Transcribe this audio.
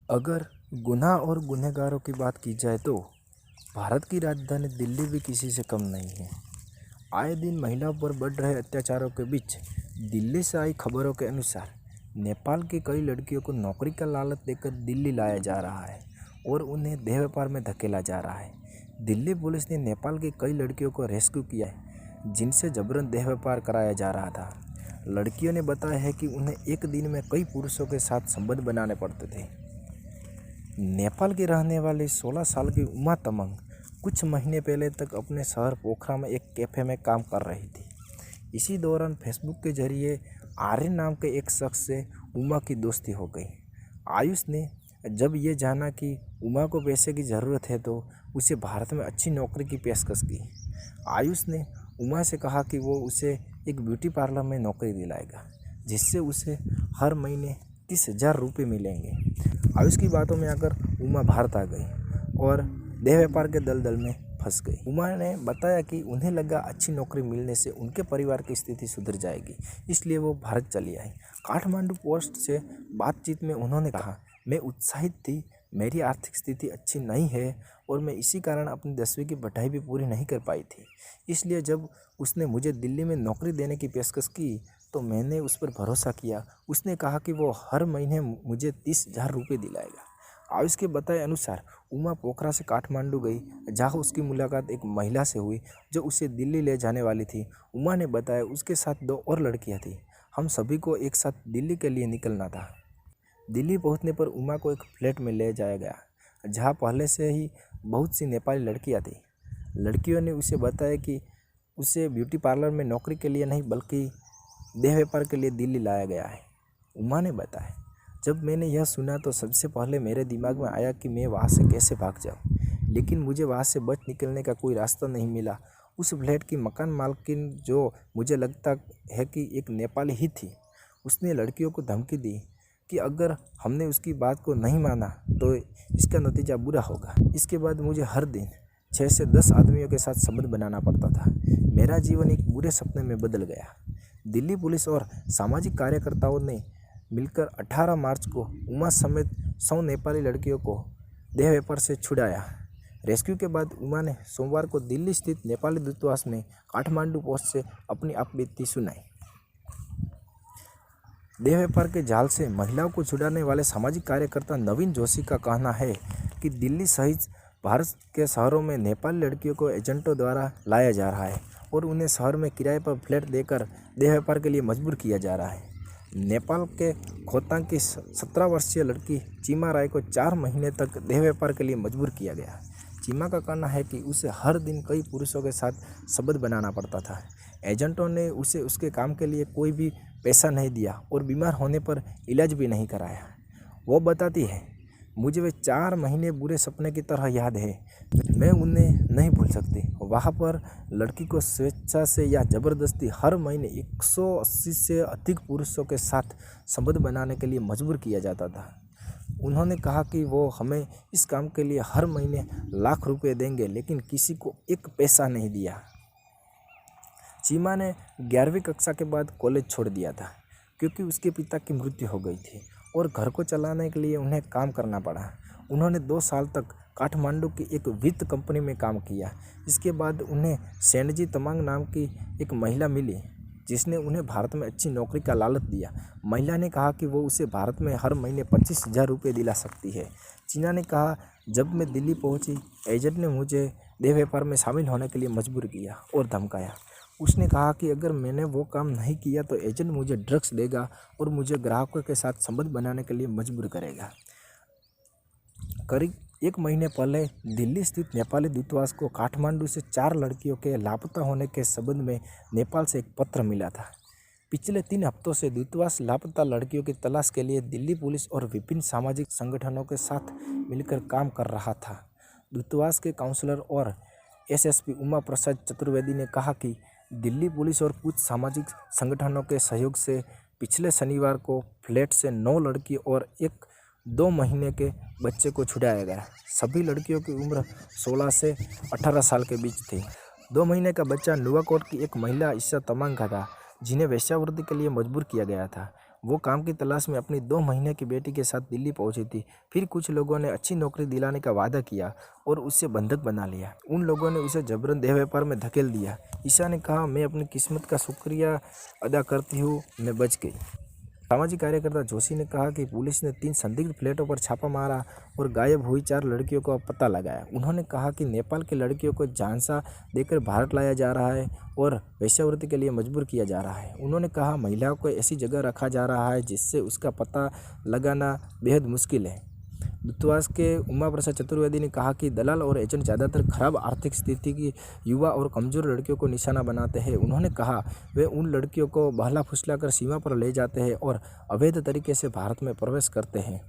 अगर गुनाह और गुनहगारों की बात की जाए तो भारत की राजधानी दिल्ली भी किसी से कम नहीं है। आए दिन महिलाओं पर बढ़ रहे अत्याचारों के बीच दिल्ली से आई खबरों के अनुसार नेपाल की कई लड़कियों को नौकरी का लालच देकर दिल्ली लाया जा रहा है और उन्हें देह व्यापार में धकेला जा रहा है। दिल्ली पुलिस ने नेपाल की कई लड़कियों को रेस्क्यू किया है जिनसे जबरन देह व्यापार कराया जा रहा था। लड़कियों ने बताया है कि उन्हें एक दिन में कई पुरुषों के साथ संबंध बनाने पड़ते थे। नेपाल की रहने वाली 16 साल की उमा तमंग कुछ महीने पहले तक अपने शहर पोखरा में एक कैफ़े में काम कर रही थी। इसी दौरान फेसबुक के जरिए आर्यन नाम के एक शख्स से उमा की दोस्ती हो गई। आयुष ने जब ये जाना कि उमा को पैसे की ज़रूरत है तो उसे भारत में अच्छी नौकरी की पेशकश की। आयुष ने उमा से कहा कि वो उसे एक ब्यूटी पार्लर में नौकरी दिलाएगा जिससे उसे हर महीने 30,000 रुपये मिलेंगे। आयुष की बातों में आकर उमा भारत आ गई और देह व्यापार के दलदल में फंस गई। उमा ने बताया कि उन्हें लगा अच्छी नौकरी मिलने से उनके परिवार की स्थिति सुधर जाएगी, इसलिए वो भारत चली आई। काठमांडू पोस्ट से बातचीत में उन्होंने कहा, मैं उत्साहित थी, मेरी आर्थिक स्थिति अच्छी नहीं है और मैं इसी कारण अपनी 10वीं की पढ़ाई भी पूरी नहीं कर पाई थी। इसलिए जब उसने मुझे दिल्ली में नौकरी देने की पेशकश की तो मैंने उस पर भरोसा किया। उसने कहा कि वो हर महीने मुझे 30,000 रुपये दिलाएगा। आयुष के बताए अनुसार उमा पोखरा से काठमांडू गई जहां उसकी मुलाकात एक महिला से हुई जो उसे दिल्ली ले जाने वाली थी। उमा ने बताया उसके साथ 2 और लड़कियां थीं। हम सभी को एक साथ दिल्ली के लिए निकलना था। दिल्ली पहुंचने पर उमा को एक फ्लैट में ले जाया गया जहां पहले से ही बहुत सी नेपाली लड़कियां थीं। लड़कियों ने उसे बताया कि उसे ब्यूटी पार्लर में नौकरी के लिए नहीं बल्कि देह व्यापार के लिए दिल्ली लाया गया है। उमा ने बताया, जब मैंने यह सुना तो सबसे पहले मेरे दिमाग में आया कि मैं वहाँ से कैसे भाग जाऊँ, लेकिन मुझे वहाँ से बच निकलने का कोई रास्ता नहीं मिला। उस फ्लैट की मकान मालकिन, जो मुझे लगता है कि एक नेपाली ही थी, उसने लड़कियों को धमकी दी कि अगर हमने उसकी बात को नहीं माना तो इसका नतीजा बुरा होगा। इसके बाद मुझे हर दिन 6 से 10 आदमियों के साथ संबंध बनाना पड़ता था। मेरा जीवन एक बुरे सपने में बदल गया। दिल्ली पुलिस और सामाजिक कार्यकर्ताओं ने मिलकर 18 मार्च को उमा समेत 100 नेपाली लड़कियों को देह व्यापार से छुड़ाया। रेस्क्यू के बाद उमा ने सोमवार को दिल्ली स्थित नेपाली दूतावास में काठमांडू पोस्ट से अपनी आपबीती सुनाई। देह व्यापार के जाल से महिलाओं को छुड़ाने वाले सामाजिक कार्यकर्ता नवीन जोशी का कहना है कि दिल्ली सहित भारत के शहरों में नेपाली लड़कियों को एजेंटों द्वारा लाया जा रहा है और उन्हें शहर में किराए पर फ्लैट देकर देह व्यापार के लिए मजबूर किया जा रहा है। नेपाल के खोतांग की 17 वर्षीय लड़की चीमा राय को 4 महीने तक देह व्यापार के लिए मजबूर किया गया। चीमा का कहना है कि उसे हर दिन कई पुरुषों के साथ संबंध बनाना पड़ता था। एजेंटों ने उसे उसके काम के लिए कोई भी पैसा नहीं दिया और बीमार होने पर इलाज भी नहीं कराया। वो बताती है, मुझे वे 4 महीने बुरे सपने की तरह याद है। मैं उन्हें नहीं भूल सकती। वहाँ पर लड़की को स्वेच्छा से या ज़बरदस्ती हर महीने 180 से अधिक पुरुषों के साथ संबंध बनाने के लिए मजबूर किया जाता था। उन्होंने कहा कि वो हमें इस काम के लिए हर महीने लाख रुपए देंगे, लेकिन किसी को एक पैसा नहीं दिया। चीमा ने 11वीं कक्षा के बाद कॉलेज छोड़ दिया था क्योंकि उसके पिता की मृत्यु हो गई थी और घर को चलाने के लिए उन्हें काम करना पड़ा। उन्होंने 2 साल तक काठमांडू की एक वित्त कंपनी में काम किया। इसके बाद उन्हें सेनजी तमांग नाम की एक महिला मिली जिसने उन्हें भारत में अच्छी नौकरी का लालच दिया। महिला ने कहा कि वो उसे भारत में हर महीने 25,000 रुपये दिला सकती है। चीना ने कहा, जब मैं दिल्ली पहुंची, एजेंट ने मुझे देह व्यापार में शामिल होने के लिए मजबूर किया और धमकाया। उसने कहा कि अगर मैंने वो काम नहीं किया तो एजेंट मुझे ड्रग्स देगा और मुझे ग्राहकों के साथ संबंध बनाने के लिए मजबूर करेगा। करीब 1 महीने पहले दिल्ली स्थित नेपाली दूतावास को काठमांडू से 4 लड़कियों के लापता होने के संबंध में नेपाल से एक पत्र मिला था। पिछले 3 हफ्तों से दूतावास लापता लड़कियों की तलाश के लिए दिल्ली पुलिस और विभिन्न सामाजिक संगठनों के साथ मिलकर काम कर रहा था। दूतावास के काउंसलर और एसएसपी उमा प्रसाद चतुर्वेदी ने कहा कि दिल्ली पुलिस और कुछ सामाजिक संगठनों के सहयोग से पिछले शनिवार को फ्लैट से 9 लड़की और एक 2 महीने के बच्चे को छुड़ाया गया। सभी लड़कियों की उम्र 16 से 18 साल के बीच थी। 2 महीने का बच्चा नुवाकोट की एक महिला ईशा तमांग का था जिन्हें वेश्यावृत्ति के लिए मजबूर किया गया था। वो काम की तलाश में अपनी 2 महीने की बेटी के साथ दिल्ली पहुंची थी। फिर कुछ लोगों ने अच्छी नौकरी दिलाने का वादा किया और उससे बंधक बना लिया। उन लोगों ने उसे जबरन देह व्यापार में धकेल दिया। ईशा ने कहा, मैं अपनी किस्मत का शुक्रिया अदा करती हूँ, मैं बच गई। सामाजिक कार्यकर्ता जोशी ने कहा कि पुलिस ने 3 संदिग्ध फ्लैटों पर छापा मारा और गायब हुई 4 लड़कियों का पता लगाया। उन्होंने कहा कि नेपाल की लड़कियों को झांसा देकर भारत लाया जा रहा है और वेश्यावृत्ति के लिए मजबूर किया जा रहा है। उन्होंने कहा, महिलाओं को ऐसी जगह रखा जा रहा है जिससे उसका पता लगाना बेहद मुश्किल है। दूतावास के उमा प्रसाद चतुर्वेदी ने कहा कि दलाल और एजेंट ज़्यादातर खराब आर्थिक स्थिति की युवा और कमज़ोर लड़कियों को निशाना बनाते हैं। उन्होंने कहा, वे उन लड़कियों को बहला फुसला कर सीमा पर ले जाते हैं और अवैध तरीके से भारत में प्रवेश करते हैं।